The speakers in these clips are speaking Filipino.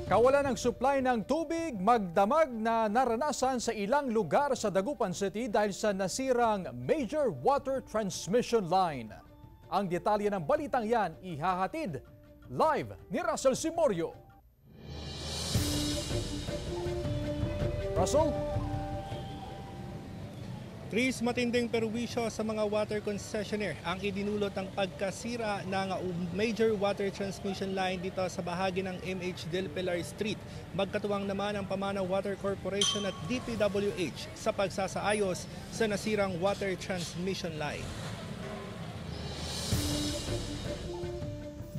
Kawalan ng supply ng tubig, magdamag na naranasan sa ilang lugar sa Dagupan City dahil sa nasirang major water transmission line. Ang detalye ng balitang yan ihahatid live ni Russell Simorio. Russell? Chris, matinding perwisyo sa mga water concessionaire ang idinulot ng pagkasira ng major water transmission line dito sa bahagi ng MH Del Pilar Street. Magkatuwang naman ang Pamana Water Corporation at DPWH sa pagsasaayos sa nasirang water transmission line.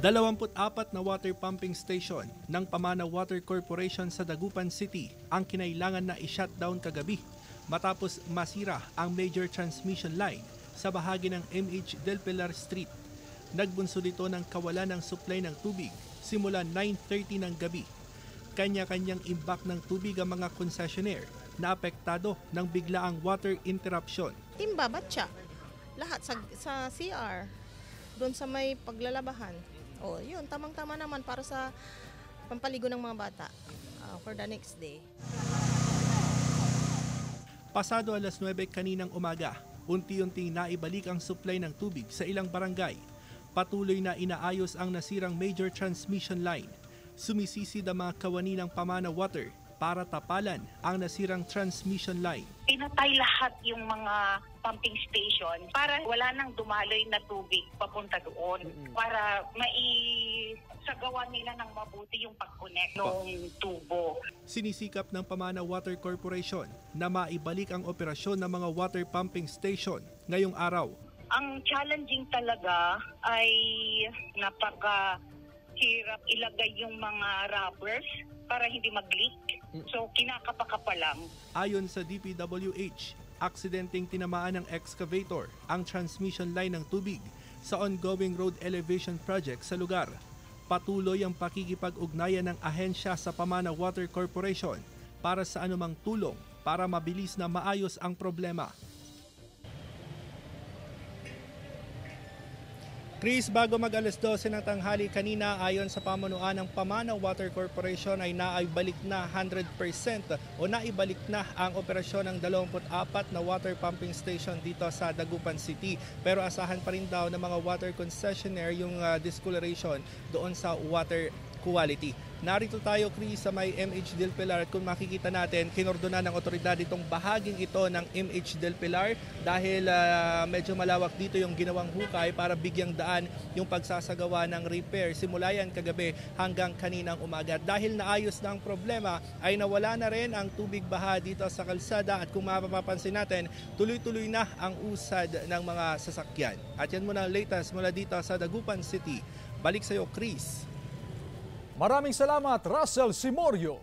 24 na water pumping station ng Pamana Water Corporation sa Dagupan City ang kinailangan na i-shutdown kagabi matapos masira ang major transmission line sa bahagi ng MH Del Pilar Street. Nagbunso dito ng kawalan ng supply ng tubig simula 9:30 ng gabi. Kanya-kanyang imbak ng tubig ang mga concessionaire na apektado ng biglaang water interruption. Timba, batya, lahat sa CR, doon sa may paglalabahan. O yun, tamang-tama naman para sa pampaligo ng mga bata for the next day. Pasado alas 9 kaninang umaga, unti-unting naibalik ang supply ng tubig sa ilang barangay. Patuloy na inaayos ang nasirang major transmission line. Sumisisid ang mga kawani ng Pamana Water para tapalan ang nasirang transmission line. Pinatay lahat yung mga pumping station para wala nang dumaloy na tubig papunta doon. Para maisagawa nila ng mabuti yung pag-connect ng tubo. Sinisikap ng Pamana Water Corporation na maibalik ang operasyon ng mga water pumping station ngayong araw. Ang challenging talaga ay napakahirap ilagay yung mga rubbers para hindi mag-leak. So kinakapaka lang. Ayon sa DPWH, aksidenteng tinamaan ng excavator ang transmission line ng tubig sa ongoing road elevation project sa lugar. Patuloy ang pakikipag-ugnayan ng ahensya sa Pamana Water Corporation para sa anumang tulong para mabilis na maayos ang problema. Chris, bago mag-alas 12 ng tanghali kanina, ayon sa pamunuan ng Pamana Water Corporation ay naibalik na 100% o naibalik na ang operasyon ng 24 na water pumping station dito sa Dagupan City. Pero asahan pa rin daw ng mga water concessionaire yung discoloration doon sa water quality. Narito tayo, Chris, sa may MH Del Pilar at kung makikita natin, kinordonan ng otoridad itong bahaging ito ng MH Del Pilar dahil medyo malawak dito yung ginawang hukay para bigyang daan yung pagsasagawa ng repair simula yan kagabi hanggang kaninang umaga. Dahil naayos na ang problema ay nawala na rin ang tubig baha dito sa kalsada at kung mapapansin natin, tuloy-tuloy na ang usad ng mga sasakyan. At yan muna ang latest mula dito sa Dagupan City. Balik sa iyo, Chris. Maraming salamat, Russell Simorio.